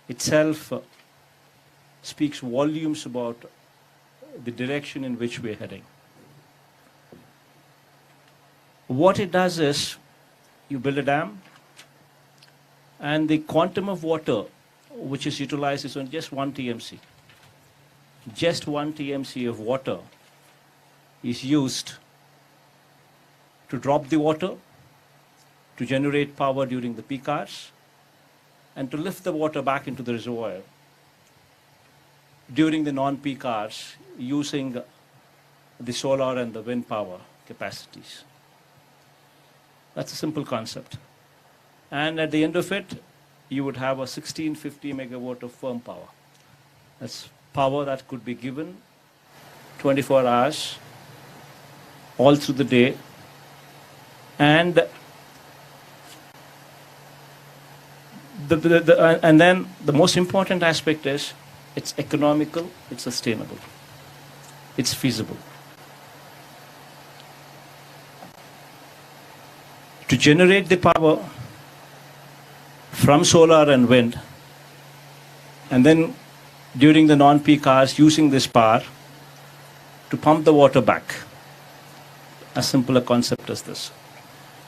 itself speaks volumes about the direction in which we're heading. What it does is, you build a dam, and the quantum of water which is utilized is on just 1 TMC. Just 1 TMC of water is used to drop the water, to generate power during the peak hours, and to lift the water back into the reservoir during the non-peak hours using the solar and the wind power capacities. That's a simple concept. And at the end of it, you would have a 1650 megawatt of firm power. That's power that could be given 24 hours all through the day. And and then the most important aspect is it's economical, it's sustainable, it's feasible. To generate the power from solar and wind, and then during the non-peak hours using this power to pump the water back. As simple a concept as this.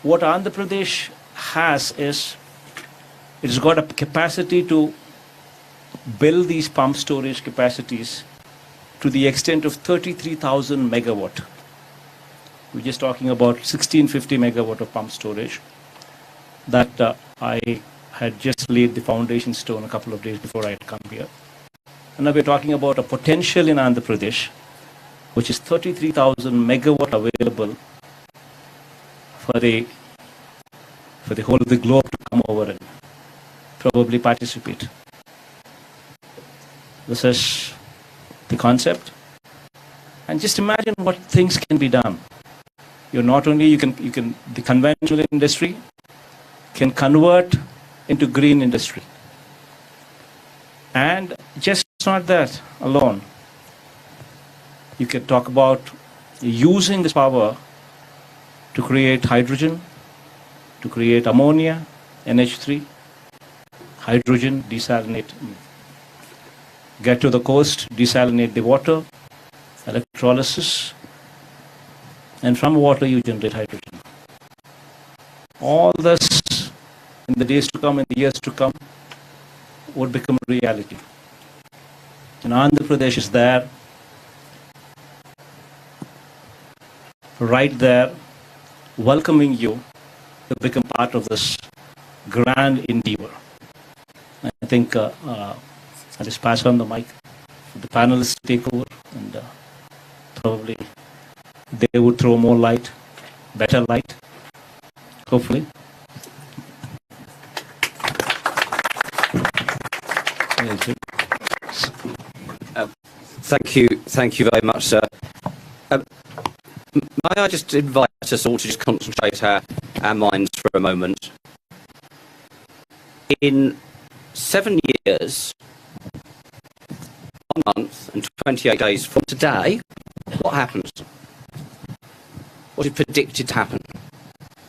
What Andhra Pradesh has is, it's got a capacity to build these pump storage capacities to the extent of 33,000 megawatt. We're just talking about 1650 megawatt of pump storage that I had just laid the foundation stone a couple of days before I had come here. And now we're talking about a potential in Andhra Pradesh, which is 33,000 megawatt available for the whole of the globe to come over and probably participate. This is the concept. And just imagine what things can be done. You're not only, the conventional industry can convert into green industry. And just not that alone. You can talk about using this power to create hydrogen, to create ammonia, NH3, hydrogen, desalinate, get to the coast, desalinate the water, electrolysis, and from water you generate hydrogen. All this in the days to come, in the years to come, would become a reality. And Andhra Pradesh is there, right there, welcoming you to become part of this grand endeavor. I think I'll just pass on the mic for the panelists to take over, and probably they would throw more light, better light, hopefully. Thank you very much, sir. May I just invite us all to just concentrate our minds for a moment. In 7 years, 1 month and 28 days from today, what happens? What is predicted to happen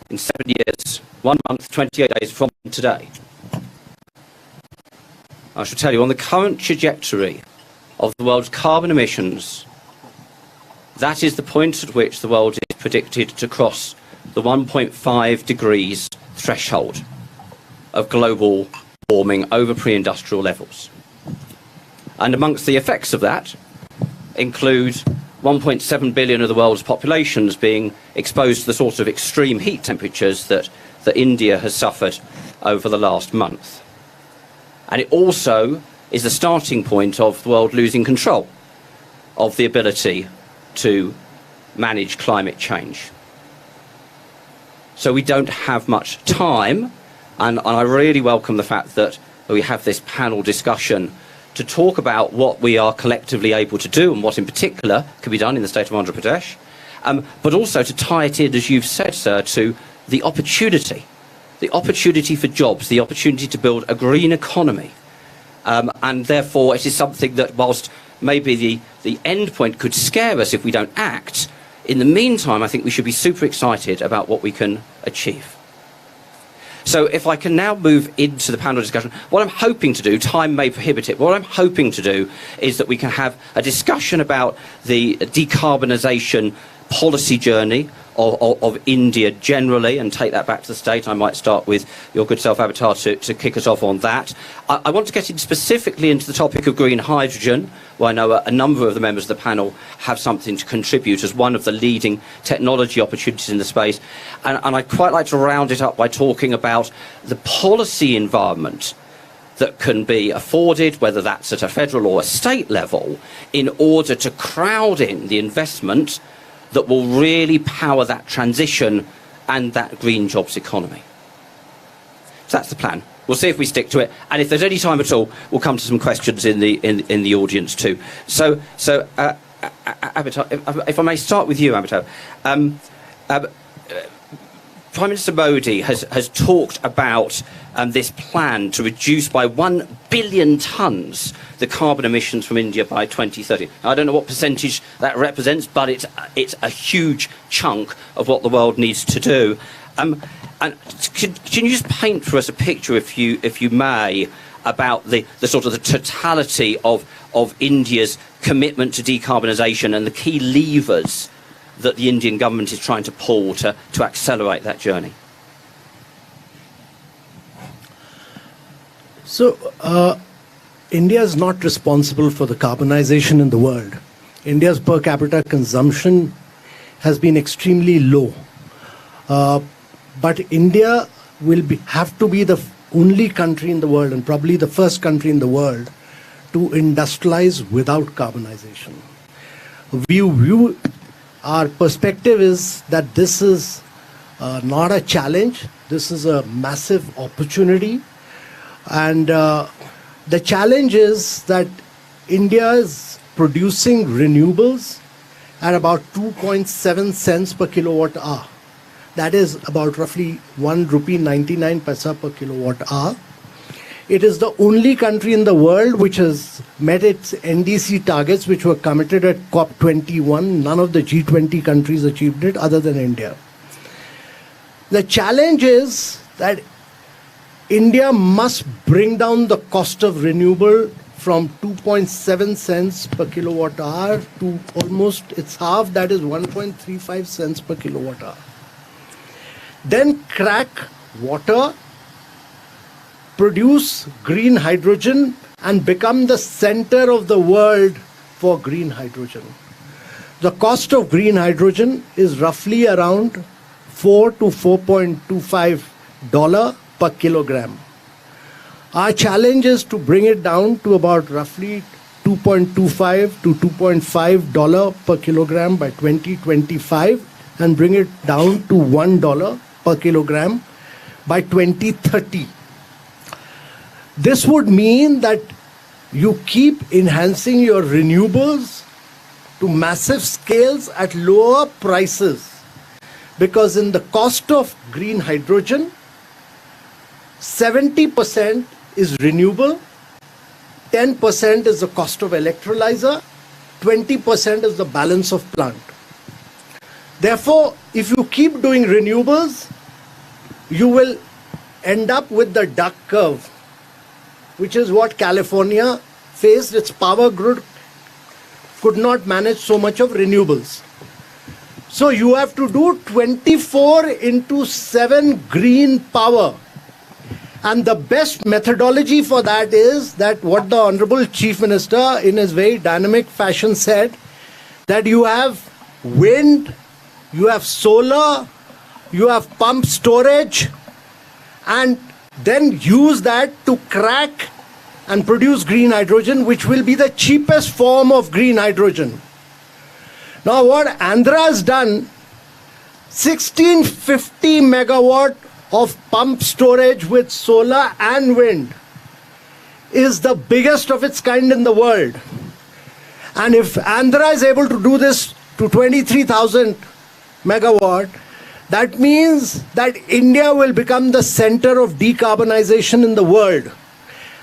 in 7 years, 1 month, 28 days from today? I shall tell you, on the current trajectory of the world's carbon emissions, that is the point at which the world is predicted to cross the 1.5 degrees threshold of global warming over pre-industrial levels. And amongst the effects of that include 1.7 billion of the world's populations being exposed to the sort of extreme heat temperatures that India has suffered over the last month. And it also is the starting point of the world losing control of the ability to manage climate change. So we don't have much time, and I really welcome the fact that we have this panel discussion to talk about what we are collectively able to do and what in particular can be done in the state of Andhra Pradesh, but also to tie it in, as you've said, sir, to the opportunity for jobs, the opportunity to build a green economy. And therefore it is something that, whilst maybe the end point could scare us if we don't act, in the meantime I think we should be super excited about what we can achieve. So if I can now move into the panel discussion, what I'm hoping to do, time may prohibit it, but what I'm hoping to do is that we can have a discussion about the decarbonisation policy journey of India generally, and take that back to the state. I might start with your good self, Avatar, to kick us off on that. I want to get in specifically into the topic of green hydrogen, where I know a number of the members of the panel have something to contribute as one of the leading technology opportunities in the space. And I'd quite like to round it up by talking about the policy environment that can be afforded, whether that's at a federal or a state level, in order to crowd in the investment that will really power that transition and that green jobs economy. So that's the plan. We'll see if we stick to it, and if there's any time at all, we'll come to some questions in the audience too. So Avatar, if I may start with you, Avatar. Prime Minister Modi has talked about this plan to reduce by 1 billion tonnes the carbon emissions from India by 2030. Now, I don't know what percentage that represents, but it's a huge chunk of what the world needs to do. And can you just paint for us a picture, if you may, about the sort of the totality of India's commitment to decarbonisation and the key levers that the Indian government is trying to pull to accelerate that journey? So, India is not responsible for the carbonization in the world. India's per capita consumption has been extremely low. But India will have to be the only country in the world, and probably the first country in the world, to industrialize without carbonization. Our perspective is that this is not a challenge. This is a massive opportunity. And the challenge is that India is producing renewables at about 2.7 cents per kilowatt hour. That is about roughly 1 rupee 99 paisa per kilowatt hour. It is the only country in the world which has met its NDC targets, which were committed at COP21. None of the G20 countries achieved it other than India. The challenge is that India must bring down the cost of renewable from 2.7 cents per kilowatt hour to almost its half, that is 1.35 cents per kilowatt hour. Then crack water, produce green hydrogen, and become the center of the world for green hydrogen. The cost of green hydrogen is roughly around $4 to $4.25 per kilogram. Our challenge is to bring it down to about roughly $2.25 to $2.5 per kilogram by 2025, and bring it down to $1 per kilogram by 2030. This would mean that you keep enhancing your renewables to massive scales at lower prices, because in the cost of green hydrogen, 70% is renewable, 10% is the cost of electrolyzer, 20% is the balance of plant. Therefore, if you keep doing renewables, you will end up with the duck curve, which is what California faced. Its power grid could not manage so much of renewables. So you have to do 24/7 green power. And the best methodology for that is that what the Honorable Chief Minister in his very dynamic fashion said, that you have wind, you have solar, you have pump storage, and then use that to crack and produce green hydrogen, which will be the cheapest form of green hydrogen. Now what Andhra has done, 1650 megawatt of pump storage with solar and wind, is the biggest of its kind in the world. And if Andhra is able to do this to 23,000 megawatt, that means that India will become the center of decarbonization in the world.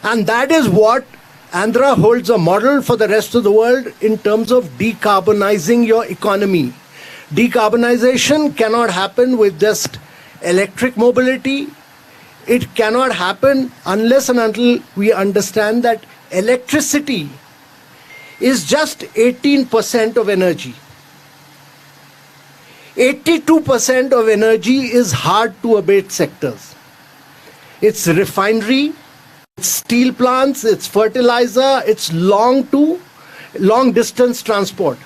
And that is what Andhra holds a model for the rest of the world in terms of decarbonizing your economy. Decarbonization cannot happen with just electric mobility. it cannot happen unless and until we understand that electricity is just 18% of energy. 82% of energy is hard to abate sectors. It's refinery, it's steel plants, it's fertilizer, it's long distance transport.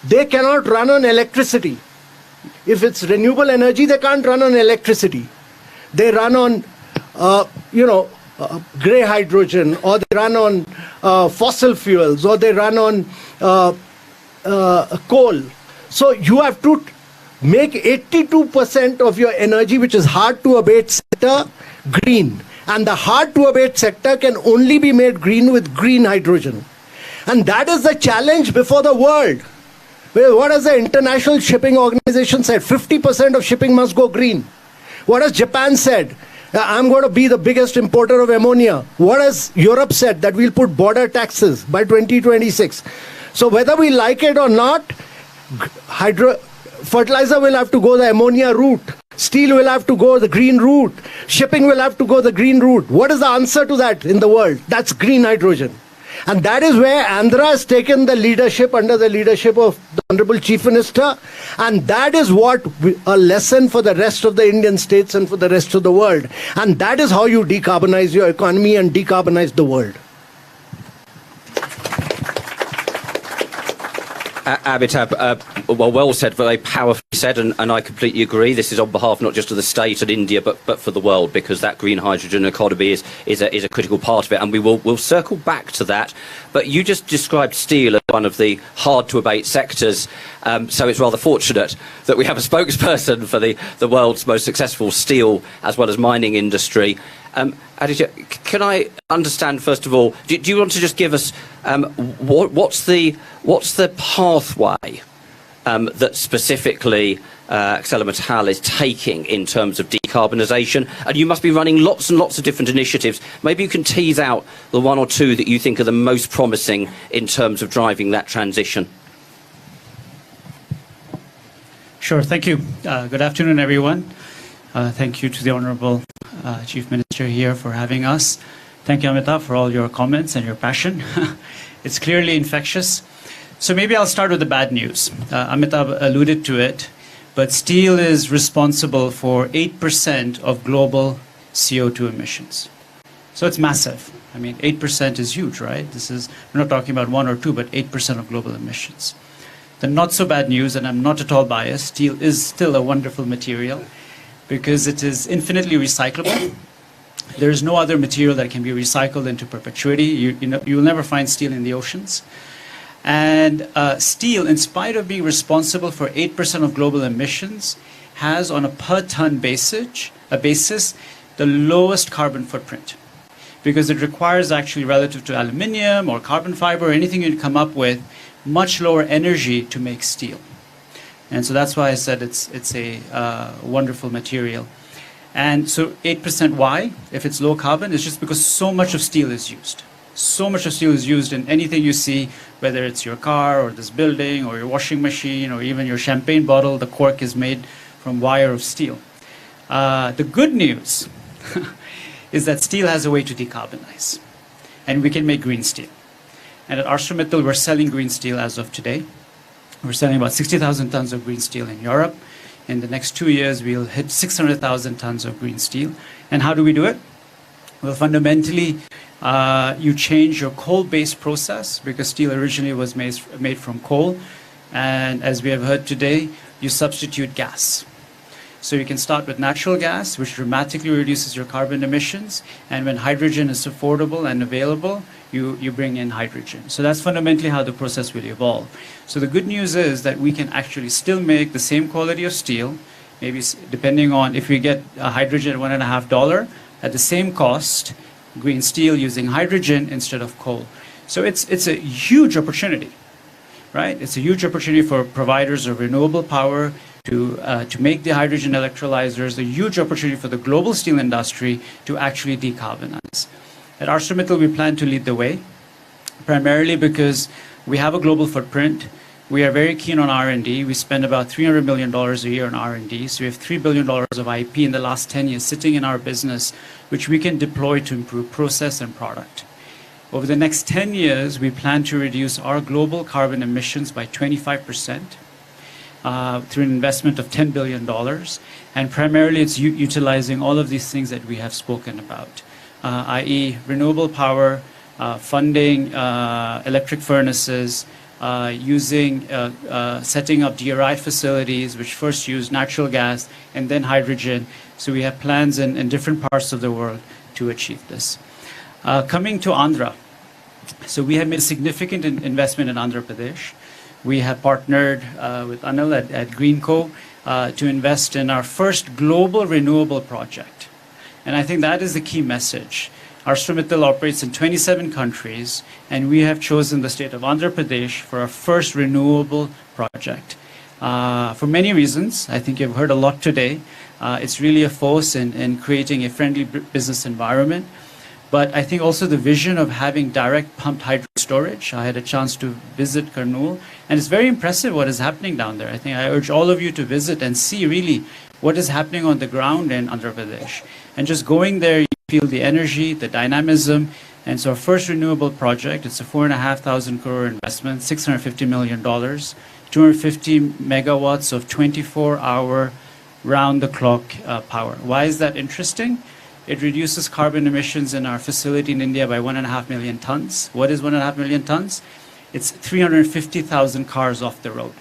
They cannot run on electricity. If it's renewable energy, they can't run on electricity. They run on, grey hydrogen, or they run on fossil fuels, or they run on coal. So you have to make 82% of your energy, which is hard to abate sector, green. And the hard to abate sector can only be made green with green hydrogen. And that is the challenge before the world. Well, what has the International Shipping Organization said? 50% of shipping must go green. What has Japan said? I'm going to be the biggest importer of ammonia. What has Europe said? That we'll put border taxes by 2026. So whether we like it or not, fertilizer will have to go the ammonia route. Steel will have to go the green route. Shipping will have to go the green route. What is the answer to that in the world? That's green hydrogen. And that is where Andhra has taken the leadership under the leadership of the Honorable Chief Minister. And that is what a lesson for the rest of the Indian states and for the rest of the world. And that is how you decarbonize your economy and decarbonize the world. Amitabh, well said, very powerfully said, and I completely agree. This is on behalf not just of the state and India, but for the world, because that green hydrogen economy is a critical part of it, and we'll circle back to that. But you just described steel as one of the hard-to-abate sectors, so it's rather fortunate that we have a spokesperson for the world's most successful steel as well as mining industry. Aditya, can I understand, first of all, do you want to just give us what's the pathway that specifically ArcelorMittal is taking in terms of decarbonisation? And you must be running lots and lots of different initiatives. Maybe you can tease out the one or two that you think are the most promising in terms of driving that transition. Sure, thank you. Good afternoon, everyone. Thank you to the Honourable Chief Minister here for having us. Thank you, Amitabh, for all your comments and your passion. It's clearly infectious. So maybe I'll start with the bad news. Amitabh alluded to it, but steel is responsible for 8% of global CO2 emissions. So it's massive. I mean, 8% is huge, right? We're not talking about 1 or 2, but 8% of global emissions. The not so bad news, and I'm not at all biased, steel is still a wonderful material because it is infinitely recyclable. There is no other material that can be recycled into perpetuity. You will never find steel in the oceans. And steel, in spite of being responsible for 8% of global emissions, has on a per ton basis the lowest carbon footprint, because it requires actually, relative to aluminium or carbon fiber or anything you'd come up with, much lower energy to make steel. And so that's why I said it's a wonderful material. And so 8%, why? If it's low carbon, it's just because so much of steel is used. So much of steel is used in anything you see, whether it's your car or this building or your washing machine or even your champagne bottle, the cork is made from wire of steel. The good news is that steel has a way to decarbonize, and we can make green steel. And at ArcelorMittal, we're selling green steel as of today. We're selling about 60,000 tons of green steel in Europe. In the next 2 years, we'll hit 600,000 tons of green steel. And how do we do it? Well, fundamentally, you change your coal-based process, because steel originally was made from coal. And as we have heard today, you substitute gas. So you can start with natural gas, which dramatically reduces your carbon emissions. And when hydrogen is affordable and available, you bring in hydrogen. So that's fundamentally how the process will evolve. So the good news is that we can actually still make the same quality of steel, maybe depending on if we get hydrogen at $1.50, at the same cost, green steel using hydrogen instead of coal. So it's a huge opportunity, right? It's a huge opportunity for providers of renewable power to make the hydrogen electrolyzers, a huge opportunity for the global steel industry to actually decarbonize. At ArcelorMittal, we plan to lead the way, primarily because we have a global footprint. We are very keen on R&D. We spend about $300 million a year on R&D. So we have $3 billion of IP in the last 10 years sitting in our business, which we can deploy to improve process and product. Over the next 10 years, we plan to reduce our global carbon emissions by 25% through an investment of $10 billion. And primarily, it's utilizing all of these things that we have spoken about, i.e. renewable power, funding electric furnaces, setting up DRI facilities, which first use natural gas and then hydrogen. So we have plans in different parts of the world to achieve this. Coming to Andhra. So we have made a significant investment in Andhra Pradesh. We have partnered with Anil at Greenco to invest in our first global renewable project. And I think that is the key message. ArcelorMittal operates in 27 countries, and we have chosen the state of Andhra Pradesh for our first renewable project. For many reasons, I think you've heard a lot today. It's really a force in creating a friendly business environment. But I think also the vision of having direct pumped hydro storage. I had a chance to visit Kurnool, and it's very impressive what is happening down there. I think I urge all of you to visit and see really what is happening on the ground in Andhra Pradesh. And just going there, you feel the energy, the dynamism. And so our first renewable project, it's a 4,500 crore investment, $650 million, 250 megawatts of 24-hour round-the-clock power. Why is that interesting? It reduces carbon emissions in our facility in India by 1.5 million tons. What is 1.5 million tons? It's 350,000 cars off the road.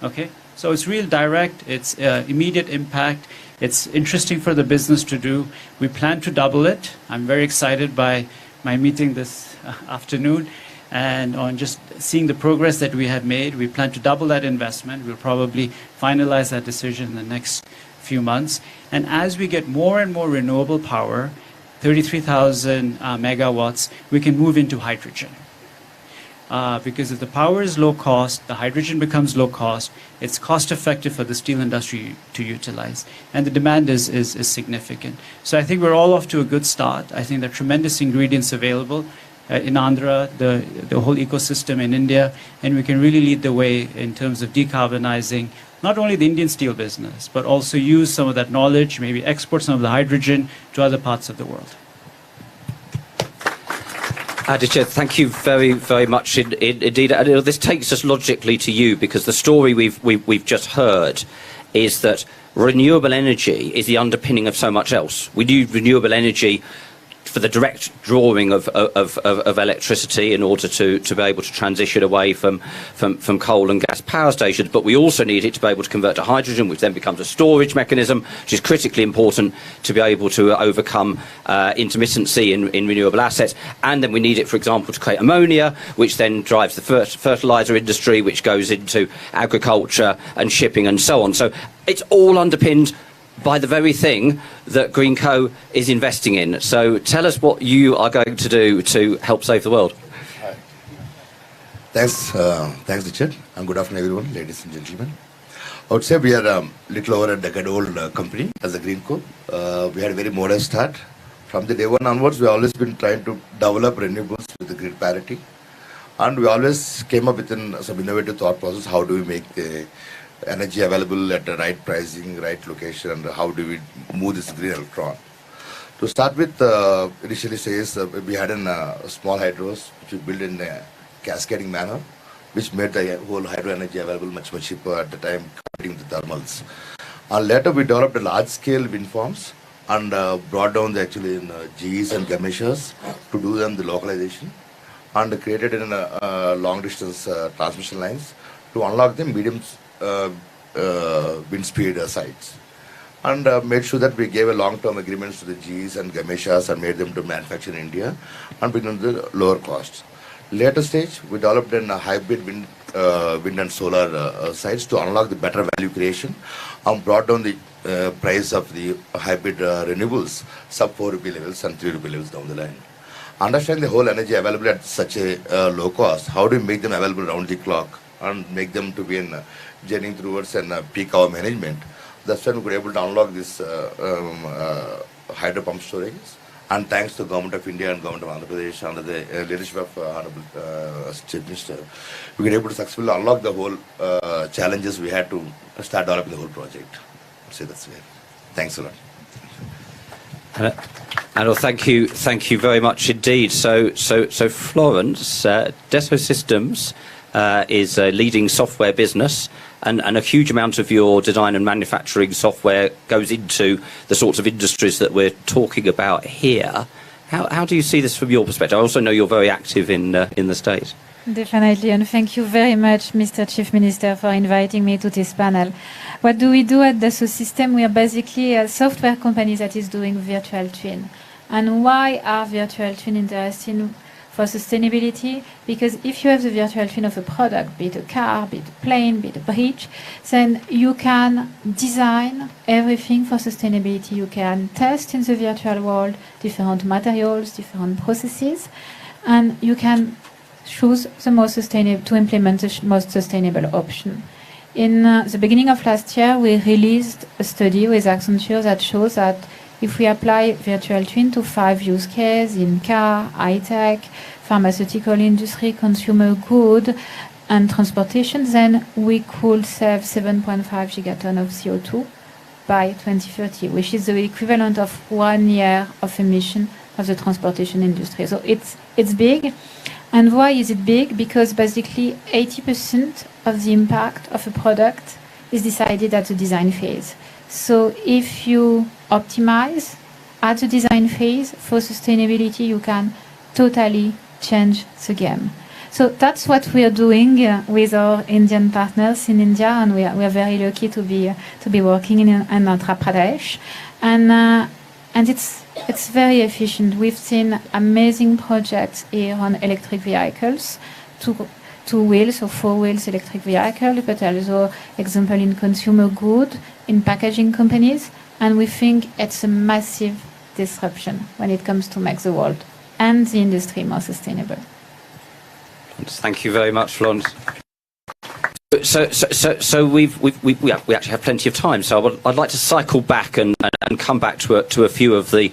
Okay? So it's real direct, it's immediate impact, it's interesting for the business to do. We plan to double it. I'm very excited by my meeting this afternoon and on just seeing the progress that we have made. We plan to double that investment. We'll probably finalize that decision in the next few months. And as we get more and more renewable power, 33,000 megawatts, we can move into hydrogen. Because if the power is low cost, the hydrogen becomes low cost, it's cost effective for the steel industry to utilize. And the demand is significant. So I think we're all off to a good start. I think there are tremendous ingredients available in Andhra, the whole ecosystem in India, and we can really lead the way in terms of decarbonizing not only the Indian steel business, but also use some of that knowledge, maybe export some of the hydrogen to other parts of the world. Aditya, thank you very, very much indeed. This takes us logically to you, because the story we've just heard is that renewable energy is the underpinning of so much else. We need renewable energy for the direct drawing of electricity in order to be able to transition away from coal and gas power stations, but we also need it to be able to convert to hydrogen, which then becomes a storage mechanism, which is critically important to be able to overcome intermittency in renewable assets. And then we need it, for example, to create ammonia, which then drives the fertilizer industry, which goes into agriculture and shipping and so on. So it's all underpinned by the very thing that Greenco is investing in. So tell us what you are going to do to help save the world. Thanks, Richard, and good afternoon, everyone, ladies and gentlemen. I would say we are a little over a decade-old company as a Greenco. We had a very modest start. From the day one onwards, we have always been trying to develop renewables with the grid parity. And we always came up with some innovative thought process. How do we make the energy available at the right pricing, right location, and how do we move this green electron? To start with, initially says we had a small hydros which we built in a cascading manner, which made the whole hydro energy available much cheaper at the time competing with the thermals. And later we developed a large-scale wind farms and brought down the actually in GEs and Gameshas to do them the localization, and created in long-distance transmission lines to unlock the medium wind speed sites, and made sure that we gave a long-term agreements to the GEs and Gameshas and made them to manufacture in India and bring them to the lower costs. Later stage, we developed a hybrid wind and solar sites to unlock the better value creation and brought down the price of the hybrid renewables sub 4 rupee levels and 3 rupee levels down the line. Understand the whole energy available at such a low cost. How do we make them available round the clock and make them to be in journeying towards peak hour management? That's when we were able to unlock this hydro pump storages And thanks to the Government of India and Government of Andhra Pradesh under the leadership of Honorable Chief Minister, we were able to successfully unlock the whole challenges we had to start developing the whole project. So that's where. Thanks a lot. And thank you very much indeed. So Florence, Dassault Systems is a leading software business, and a huge amount of your design and manufacturing software goes into the sorts of industries that we're talking about here. How do you see this from your perspective? I also know you're very active in the States. Definitely, and thank you very much, Mr. Chief Minister, for inviting me to this panel. What do we do at Dassault Systèmes? We are basically a software company that is doing virtual twin. And why are virtual twin interesting for sustainability? Because if you have the virtual twin of a product, be it a car, be it a plane, be it a bridge, then you can design everything for sustainability. You can test in the virtual world different materials, different processes, and you can choose the most sustainable to implement the most sustainable option. In the beginning of last year, we released a study with Accenture that shows that if we apply virtual twin to 5 use cases in car, high-tech, pharmaceutical industry, consumer good, and transportation, then we could save 7.5 gigaton of CO2 by 2030, which is the equivalent of 1 year of emission of the transportation industry. So it's big. And why is it big? Because basically 80% of the impact of a product is decided at the design phase. So if you optimize at the design phase for sustainability, you can totally change the game. So that's what we are doing with our Indian partners in India, and we are very lucky to be working in Andhra Pradesh, and it's very efficient. We've seen amazing projects here on electric vehicles, two wheels or 4 wheels electric vehicle, but also example in consumer good, in packaging companies, and we think it's a massive disruption when it comes to make the world and the industry more sustainable. Thank you very much, Florence. So we actually have plenty of time. So I'd like to cycle back and come back to a few of the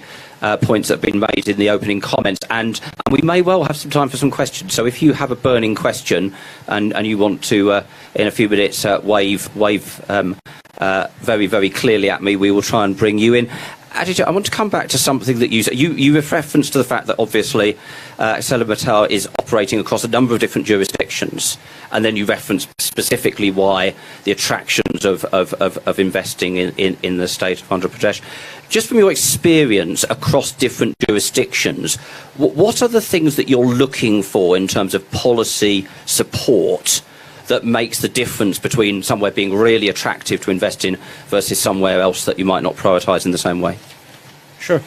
points that have been made in the opening comments, and we may well have some time for some questions. So if you have a burning question and you want to in a few minutes wave very, very clearly at me, we will try and bring you in. Aditya, I want to come back to something that you said. You referenced to the fact that obviously ArcelorMittal is operating across a number of different jurisdictions, and then you referenced specifically why the attractions of investing in the state of Andhra Pradesh. Just from your experience across different jurisdictions, what are the things that you're looking for in terms of policy support that makes the difference between somewhere being really attractive to invest in versus somewhere else that you might not prioritise in the same way? Sure.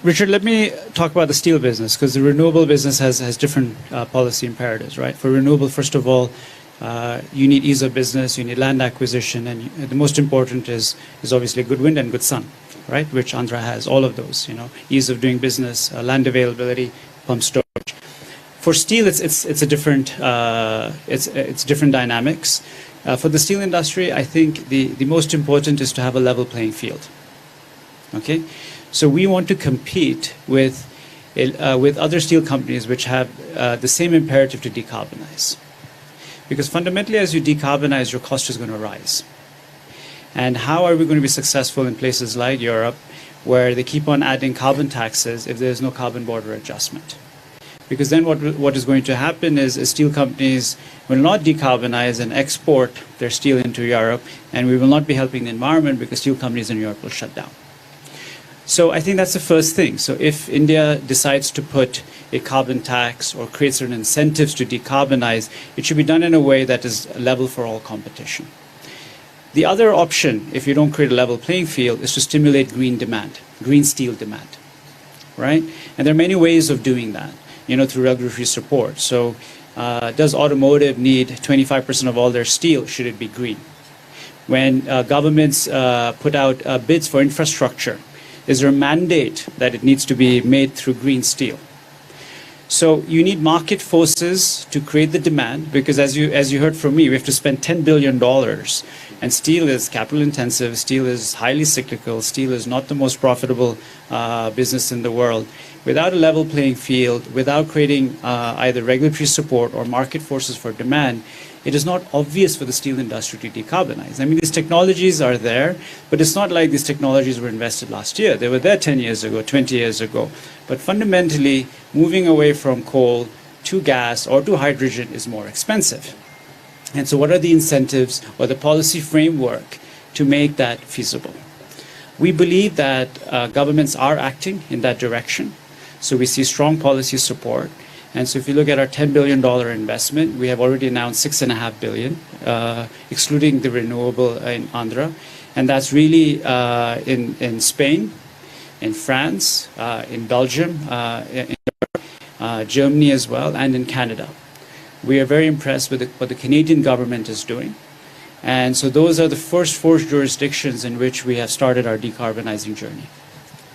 Richard, let me talk about the steel business, because the renewable business has different policy imperatives, right? For renewable, first of all, you need ease of business, you need land acquisition, and the most important is obviously good wind and good sun, right? Which Andhra has, all of those, ease of doing business, land availability, pump storage. For steel, it's a different it's different dynamics. For the steel industry, I think the most important is to have a level playing field. Okay, so we want to compete with other steel companies which have the same imperative to decarbonize, because fundamentally, as you decarbonize, your cost is going to rise. And how are we going to be successful in places like Europe, where they keep on adding carbon taxes if there is no carbon border adjustment? Because then what is going to happen is steel companies will not decarbonize and export their steel into Europe, and we will not be helping the environment because steel companies in Europe will shut down. So I think that's the first thing. So if India decides to put a carbon tax or create certain incentives to decarbonize, it should be done in a way that is level for all competition. The other option, if you don't create a level playing field, is to stimulate green demand, green steel demand, right? And there are many ways of doing that, through regulatory support. So does automotive need 25% of all their steel? Should it be green? When governments put out bids for infrastructure, is there a mandate that it needs to be made through green steel? So you need market forces to create the demand, because as you heard from me, we have to spend $10 billion And steel is capital intensive, steel is highly cyclical, steel is not the most profitable business in the world. Without a level playing field, without creating either regulatory support or market forces for demand, it is not obvious for the steel industry to decarbonize. I mean, these technologies are there, but it's not like these technologies were invested last year. They were there 10 years ago, 20 years ago. But fundamentally, moving away from coal to gas or to hydrogen is more expensive. And so what are the incentives or the policy framework to make that feasible? We believe that governments are acting in that direction. So we see strong policy support. And so if you look at our $10 billion investment, we have already announced $6.5 billion, excluding the renewable in Andhra. And that's really in Spain, in France, in Belgium, in Germany as well, and in Canada. We are very impressed with what the Canadian government is doing. And so those are the first 4 jurisdictions in which we have started our decarbonizing journey.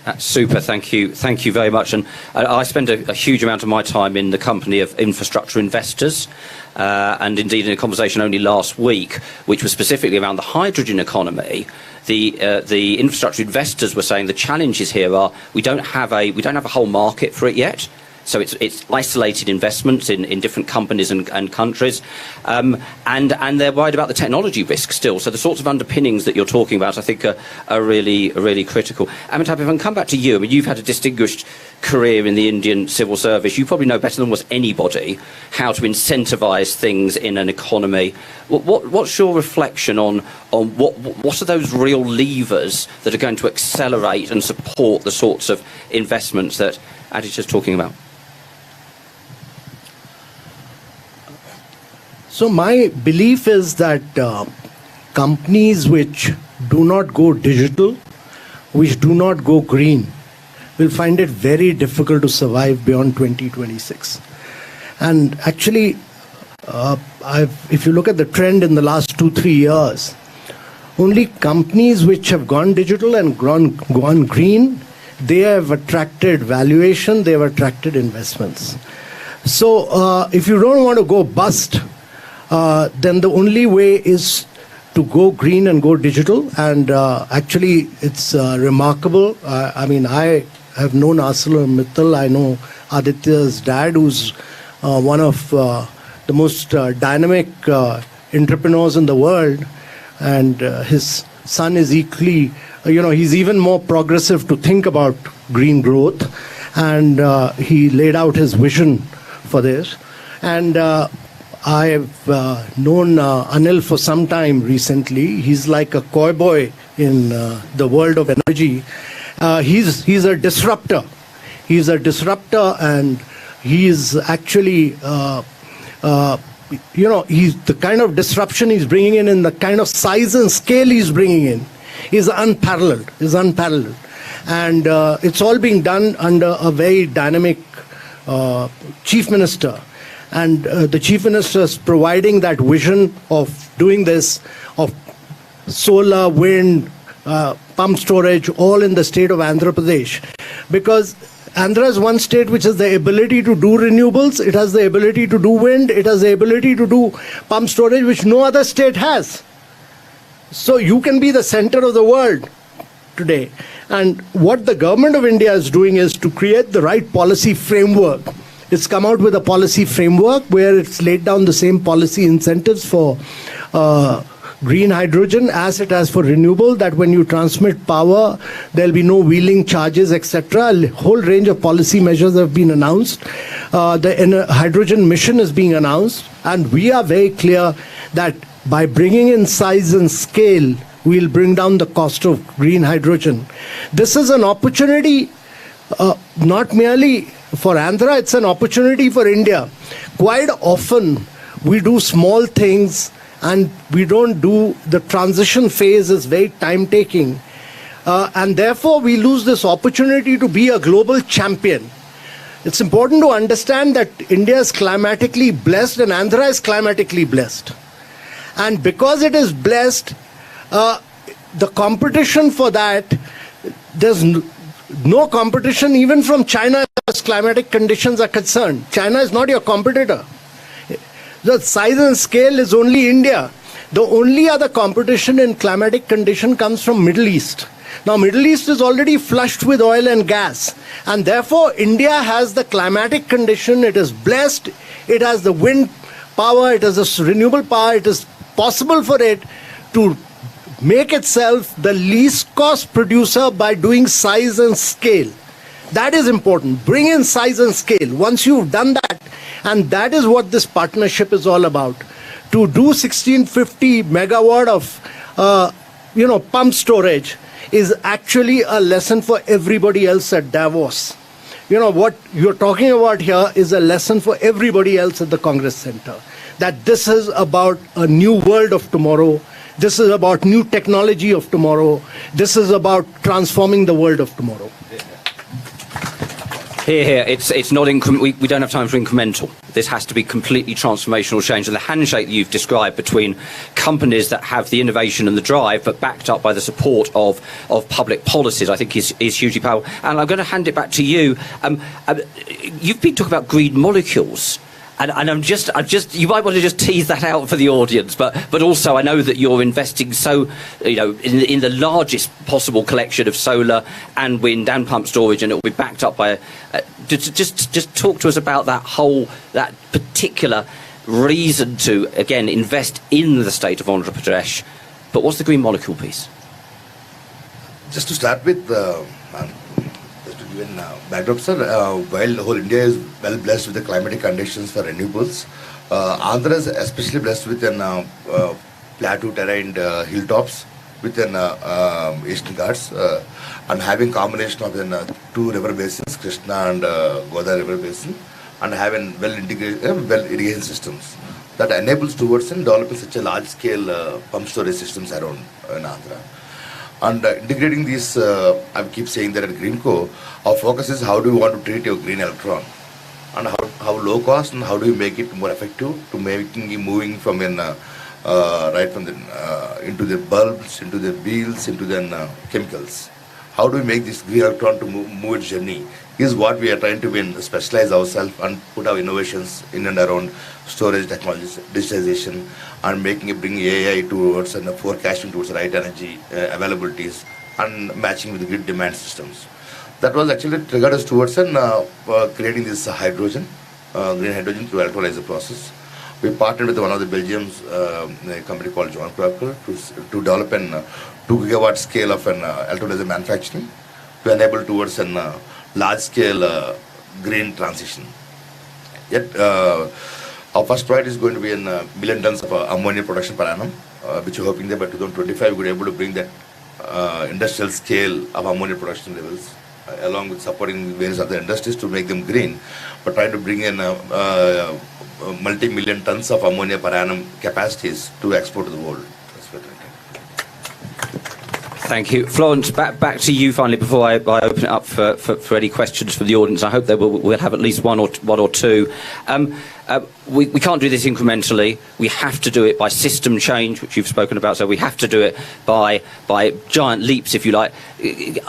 That's super, thank you very much. And I spend a huge amount of my time in the company of infrastructure investors, and indeed in a conversation only last week, which was specifically around the hydrogen economy. The infrastructure investors were saying the challenges here are we don't have a whole market for it yet. So it's isolated investments in different companies and countries, and they're worried about the technology risk still. So the sorts of underpinnings that you're talking about, I think, are really critical. Amitabh, if I can come back to you, I mean, you've had a distinguished career in the Indian civil service. You probably know better than almost anybody how to incentivise things in an economy. What's your reflection on what are those real levers that are going to accelerate and support the sorts of investments that Aditya's talking about? So my belief is that companies which do not go digital, which do not go green, will find it very difficult to survive beyond 2026. And actually, if you look at the trend in the last 2-3 years, only companies which have gone digital and gone green, they have attracted valuation, they have attracted investments. So if you don't want to go bust, then the only way is to go green and go digital. And actually, it's remarkable. I mean, I have known ArcelorMittal. I know Aditya's dad, who's one of the most dynamic entrepreneurs in the world. And his son is equally, he's even more progressive to think about green growth. And he laid out his vision for this. And I have known Anil for some time recently. He's like a cowboy in the world of energy. He's a disruptor. He's a disruptor, and he's actually, he's the kind of disruption he's bringing in the kind of size and scale he's bringing in is unparalleled. And it's all being done under a very dynamic chief minister. And the chief minister is providing that vision of doing this, of solar, wind, pump storage, all in the state of Andhra Pradesh. Because Andhra is one state which has the ability to do renewables, it has the ability to do wind, it has the ability to do pump storage, which no other state has. So you can be the center of the world today. And what the government of India is doing is to create the right policy framework. It's come out with a policy framework where it's laid down the same policy incentives for green hydrogen as it has for renewable, that when you transmit power, there'll be no wheeling charges, etc. A whole range of policy measures have been announced. The hydrogen mission is being announced, and we are very clear that by bringing in size and scale, we'll bring down the cost of green hydrogen. This is an opportunity, not merely for Andhra, it's an opportunity for India. Quite often, we do small things and we don't do, the transition phase is very time-taking. And therefore, we lose this opportunity to be a global champion. It's important to understand that India is climatically blessed and Andhra is climatically blessed. And because it is blessed, the competition for that, there's no competition even from China as climatic conditions are concerned. China is not your competitor. The size and scale is only India. The only other competition in climatic condition comes from Middle East. Now, Middle East is already flushed with oil and gas, and therefore India has the climatic condition. It is blessed. It has the wind power. It has a renewable power. It is possible for it to make itself the least cost producer by doing size and scale. That is important. Bring in size and scale. Once you've done that, and that is what this partnership is all about. To do 1650 megawatt of, pump storage is actually a lesson for everybody else at Davos. What you're talking about here is a lesson for everybody else at the Congress Center. That this is about a new world of tomorrow. This is about new technology of tomorrow. This is about transforming the world of tomorrow. Here. It's not we don't have time for incremental. This has to be completely transformational change. And the handshake that you've described between companies that have the innovation and the drive, but backed up by the support of public policies, I think is hugely powerful. And I'm going to hand it back to you. You've been talking about green molecules. And I'm just, you might want to just tease that out for the audience, but also I know that you're investing in the largest possible collection of solar and wind and pump storage, and it will be backed up by just talk to us about that particular reason to again invest in the state of Andhra Pradesh. But what's the green molecule piece? Just to start with. Even backdrop, sir, while the whole India is well blessed with the climatic conditions for renewables, Andhra is especially blessed with an plateau terrain hilltops with an Eastern Ghats and having combination of two river basins, Krishna and Godavari river basin, and having well integrated irrigation systems that enables towards developing such a large scale pump storage systems around in Andhra. And integrating these, I keep saying that at Greenco, our focus is how do you want to treat your green electron, and how low cost and how do you make it more effective to making it moving from into the bulbs, into the wheels, into the chemicals. How do we make this green electron to move its journey is what we are trying to specialize ourselves and put our innovations in and around storage technologies, digitization, and bring AI towards and forecasting towards the right energy availabilities and matching with the grid demand systems. That was actually triggered us towards creating this hydrogen, green hydrogen through electrolyzer process. We partnered with one of the Belgium's a company called Jagan to develop a 2 gigawatt scale of an electrolyzer manufacturing to enable towards a large scale green transition. Yet our first project is going to be 1 million tons of ammonia production per annum, which we're hoping that by 2025 we're able to bring that industrial scale of ammonia production levels, along with supporting various other industries to make them green, but trying to bring in multi-million tons of ammonia per annum capacities to export to the world. Thank you. Florence, back to you finally before I open it up for any questions from the audience. I hope that we'll have at least one or two. We can't do this incrementally. We have to do it by system change, which you've spoken about, so we have to do it by giant leaps, if you like.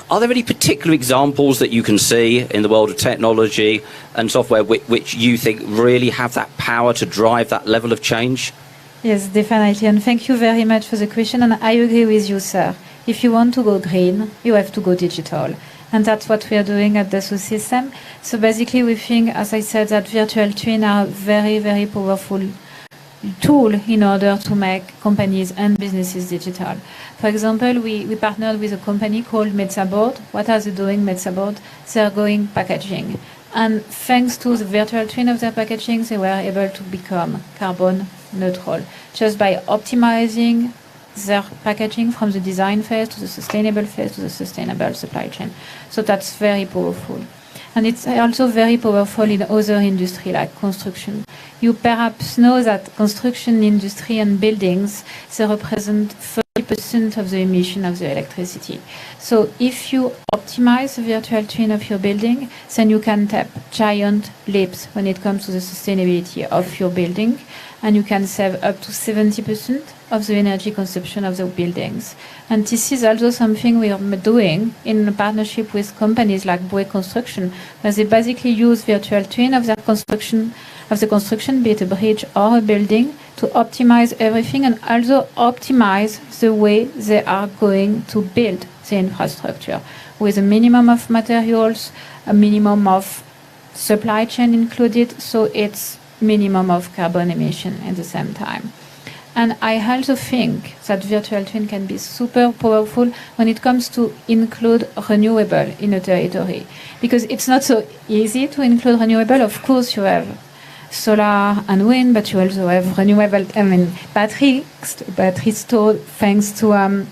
Are there any particular examples that you can see in the world of technology and software which you think really have that power to drive that level of change? Yes, definitely. And thank you very much for the question. And I agree with you, sir. If you want to go green, you have to go digital. And that's what we are doing at the Dassault system. So basically we think, as I said, that virtual twin are a very, very powerful tool in order to make companies and businesses digital. For example, we partnered with a company called Metsaboard. What are they doing, Metsaboard? They are going packaging. And thanks to the virtual twin of their packaging, they were able to become carbon neutral just by optimizing their packaging from the design phase to the sustainable phase to the sustainable supply chain. So that's very powerful. And it's also very powerful in other industry like construction. You perhaps know that construction industry and buildings, they represent 30% of the emission of the electricity. So if you optimize the virtual twin of your building, then you can take giant leaps when it comes to the sustainability of your building, and you can save up to 70% of the energy consumption of the buildings. And this is also something we are doing in partnership with companies like Bouygues Construction, where they basically use virtual twin of their construction of the construction, be it a bridge or a building, to optimize everything and also optimize the way they are going to build the infrastructure with a minimum of materials, a minimum of supply chain included, so it's minimum of carbon emission at the same time. And I also think that virtual twin can be super powerful when it comes to include renewable in a territory. Because it's not so easy to include renewable. Of course, you have solar and wind, but you also have renewable, battery stored thanks to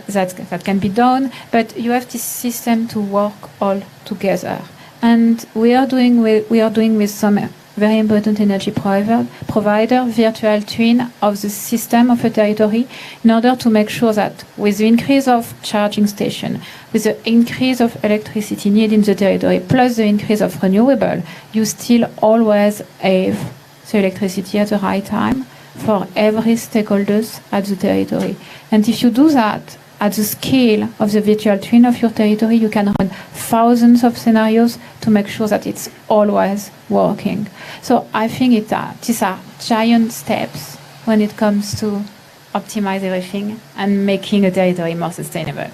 that can be done. But you have this system to work all together. And we are doing with some very important energy provider virtual twin of the system of a territory in order to make sure that with the increase of charging station, with the increase of electricity need in the territory, plus the increase of renewable, you still always have the electricity at the right time for every stakeholders at the territory. And if you do that at the scale of the virtual twin of your territory, you can run thousands of scenarios to make sure that it's always working. So I think these are giant steps when it comes to optimize everything and making a territory more sustainable.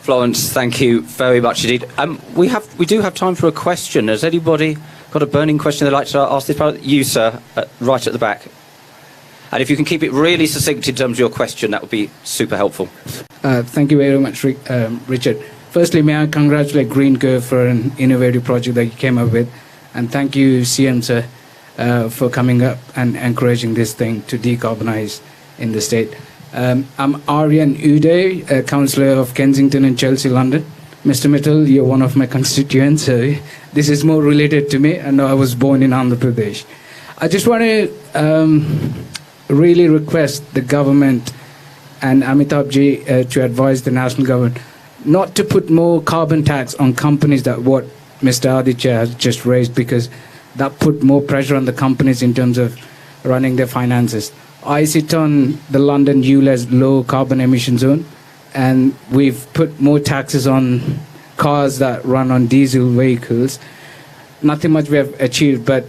Florence, thank you very much indeed. We do have time for a question. Has anybody got a burning question they'd like to ask this part? You, sir, right at the back. And if you can keep it really succinct in terms of your question, that would be super helpful. Thank you very much, Richard. Firstly, may I congratulate GreenCo for an innovative project that you came up with. And thank you, CM, sir, for coming up and encouraging this thing to decarbonize in the state. I'm Aryan Uday, a councillor of Kensington and Chelsea, London. Mr. Mittal, you're one of my constituents, so this is more related to me. I know I was born in Andhra Pradesh. I just want to really request the government and Amitabh Ji to advise the national government not to put more carbon tax on companies that what Mr. Aditya has just raised, because that put more pressure on the companies in terms of running their finances. I sit on the London ULEZ low carbon emission zone, and we've put more taxes on cars that run on diesel vehicles. Nothing much we have achieved, but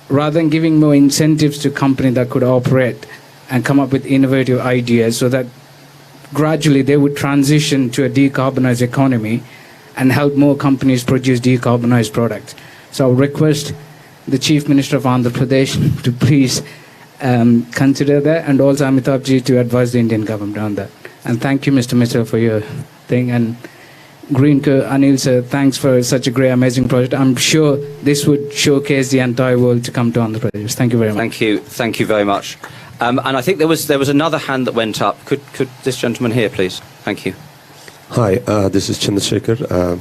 rather than giving more incentives to companies that could operate and come up with innovative ideas so that gradually they would transition to a decarbonized economy and help more companies produce decarbonized products. So I would request the Chief Minister of Andhra Pradesh to please consider that, and also Amitabh Ji to advise the Indian government on that. And thank you, Mr. Mittal, for your thing. And GreenCo, Anil sir, thanks for such a great, amazing project. I'm sure this would showcase the entire world to come to Andhra Pradesh. Thank you very much. Thank you very much. And I think there was another hand that went up. Could this gentleman here, please? Thank you. Hi, this is Chandrasekhar.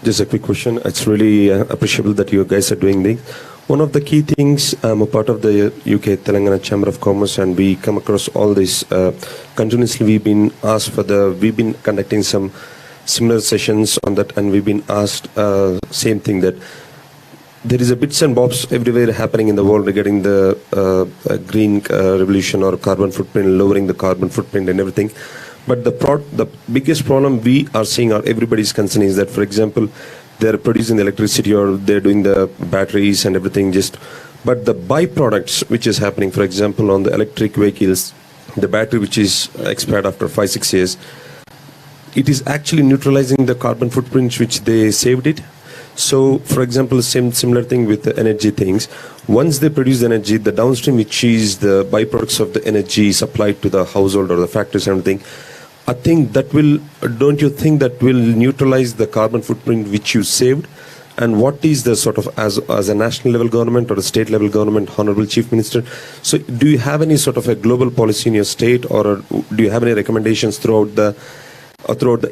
Just a quick question. It's really appreciable that you guys are doing this. One of the key things, I'm a part of the UK Telangana Chamber of Commerce, and we come across all this continuously. We've been conducting some similar sessions on that, and we've been asked same thing, that there is a bits and bobs everywhere happening in the world regarding the green revolution or carbon footprint, lowering the carbon footprint and everything. But the biggest problem we are seeing, or everybody's concern, is that, for example, they're producing the electricity or they're doing the batteries and everything, but the byproducts which is happening, for example, on the electric vehicles, the battery which is expired after 5-6 years, it is actually neutralizing the carbon footprint which they saved it. So, for example, similar thing with the energy things. Once they produce the energy, the downstream, which is the byproducts of the energy supplied to the household or the factories and everything, I think that will, don't you think that will neutralize the carbon footprint which you saved? And what is the sort of, as a national level government or a state level government, Honorable Chief Minister, so do you have any sort of a global policy in your state, or do you have any recommendations throughout the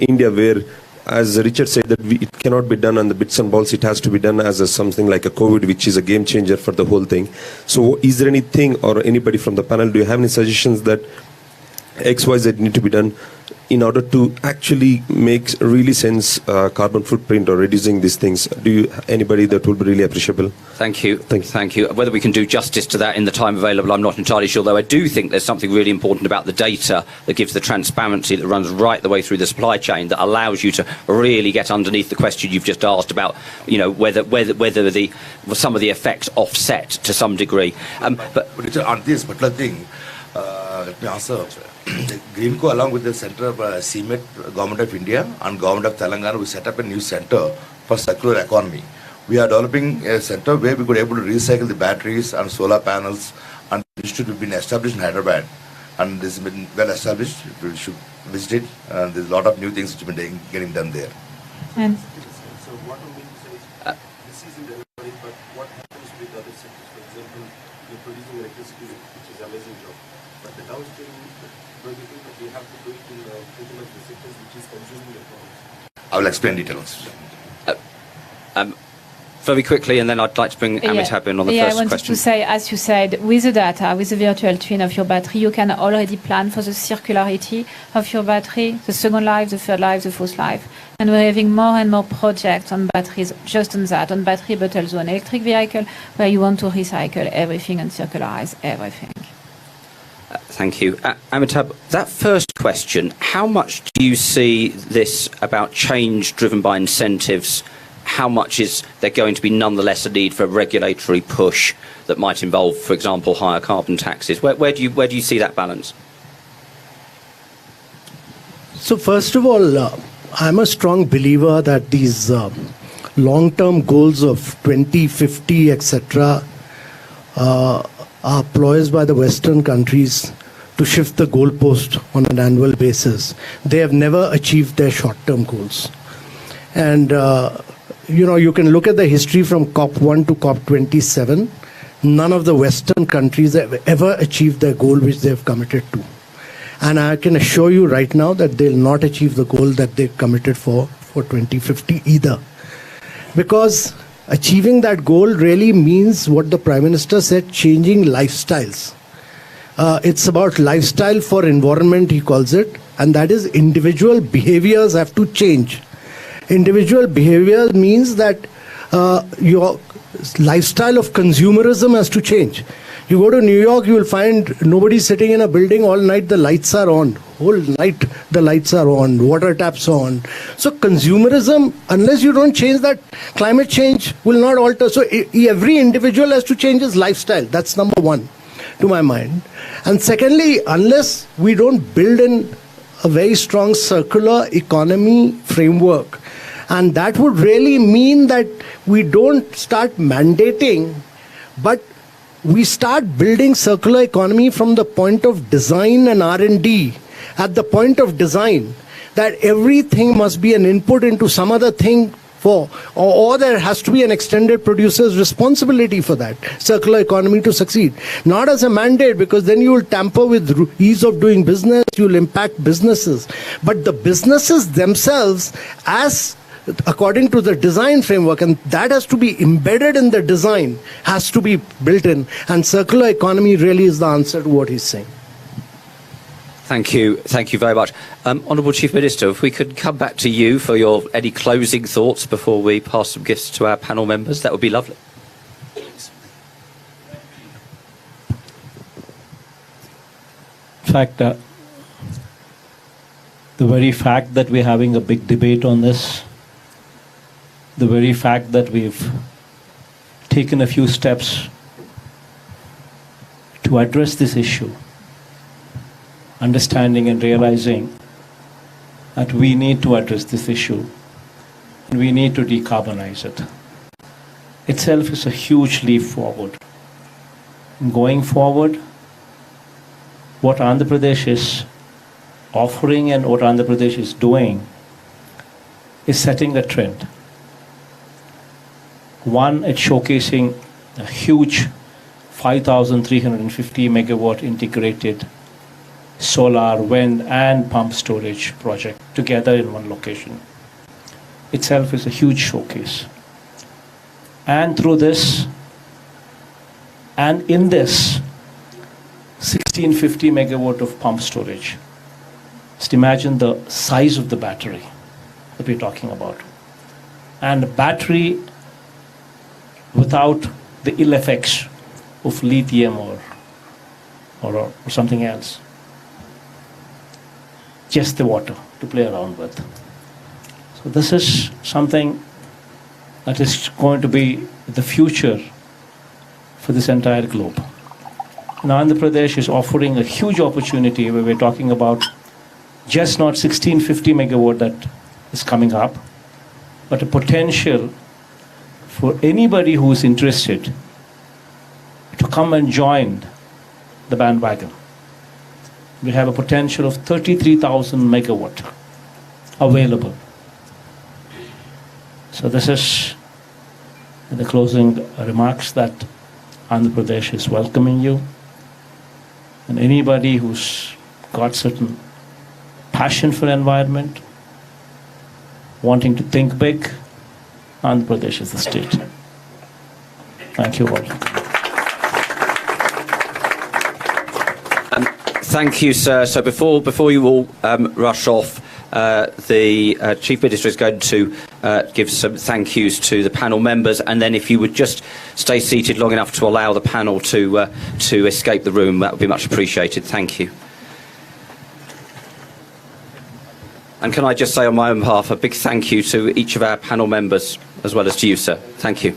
India where, as Richard said, that it cannot be done on the bits and balls, it has to be done as something like a COVID, which is a game changer for the whole thing. So is there anything, or anybody from the panel, do you have any suggestions that XYZ need to be done in order to actually make really sense carbon footprint or reducing these things? Anybody that will be really appreciable? Thank you. Thank you. Whether we can do justice to that in the time available, I'm not entirely sure, though I do think there's something really important about the data that gives the transparency that runs right the way through the supply chain that allows you to really get underneath the question you've just asked about, whether some of the effects offset to some degree. But on this particular thing, let me answer. The Greenco, along with the Center of CMET, Government of India and Government of Telangana, we set up a new center for circular economy. We are developing a center where we could able to recycle the batteries and solar panels, and this should have been established in Hyderabad. And this has been well established. We should visit it. There's a lot of new things which have been getting done there. And So what I mean to say is, this is in everybody, but what happens with other sectors? For example, you're producing electricity, which is an amazing job, but the downstream, don't you think that we have to do it in pretty much the sectors which is consuming the products? I will explain details. Very quickly, and then I'd like to bring Amitabh in on the I first wanted question. to say, as you said, with the data, with the virtual twin of your battery, you can already plan for the circularity of your battery, the second life, the third life, the fourth life. And we're having more and more projects on batteries, just on that, on battery, but also on electric vehicle, where you want to recycle everything and circularize everything. Thank you. Amitabh, that first question, how much do you see this about change driven by incentives? How much is there going to be nonetheless a need for a regulatory push that might involve, for example, higher carbon taxes? Where do you see that balance? So first of all, I'm a strong believer that these long-term goals of 2050, etc., are ploys by the Western countries to shift the goalpost on an annual basis. They have never achieved their short-term goals. And you can look at the history from COP1 to COP27. None of the Western countries have ever achieved their goal which they have committed to. And I can assure you right now that they'll not achieve the goal that they committed for 2050 either. Because achieving that goal really means what the Prime Minister said, changing lifestyles. It's about lifestyle for environment, he calls it. And that is individual behaviors have to change. Individual behavior means that your lifestyle of consumerism has to change. You go to New York, you will find nobody sitting in a building all night, the lights are on. Whole night the lights are on, water taps on. So consumerism, unless you don't change that, climate change will not alter. So every individual has to change his lifestyle. That's number one, to my mind. And secondly, unless we don't build in a very strong circular economy framework, and that would really mean that we don't start mandating, but we start building circular economy from the point of design and R&D. At the point of design, that everything must be an input into some other thing or there has to be an extended producer's responsibility for that circular economy to succeed. Not as a mandate, because then you will tamper with ease of doing business, you will impact businesses. But the businesses themselves, as according to the design framework, and that has to be embedded in the design, has to be built in. And circular economy really is the answer to what he's saying. Thank you very much. Honourable Chief Minister, if we could come back to you for any closing thoughts before we pass some gifts to our panel members, that would be lovely. In fact, the very fact that we're having a big debate on this, the very fact that we've taken a few steps to address this issue, understanding and realizing that we need to address this issue and we need to decarbonize it, itself is a huge leap forward. Going forward, what Andhra Pradesh is offering and what Andhra Pradesh is doing is setting a trend. One, it's showcasing a huge 5,350 megawatt integrated solar, wind and pump storage project together in one location. Itself is a huge showcase. And through this, and in this, 1650 megawatt of pump storage, Just imagine the size of the battery that we're talking about. And a battery without the ill effects of lithium or something else. Just the water to play around with. So this is something that is going to be the future for this entire globe. And Andhra Pradesh is offering a huge opportunity where we're talking about just not 1650 megawatt that is coming up, but a potential for anybody who is interested to come and join the bandwagon. We have a potential of 33,000 megawatt available. So this is the closing remarks that Andhra Pradesh is welcoming you. And anybody who's got certain passion for environment, wanting to think big, Andhra Pradesh is the state. Thank you all. Thank you, sir. So before you all rush off, the Chief Minister is going to give some thank yous to the panel members, and then if you would just stay seated long enough to allow the panel to escape the room, that would be much appreciated. Thank you. And can I just say on my own behalf a big thank you to each of our panel members as well as to you, sir. Thank you.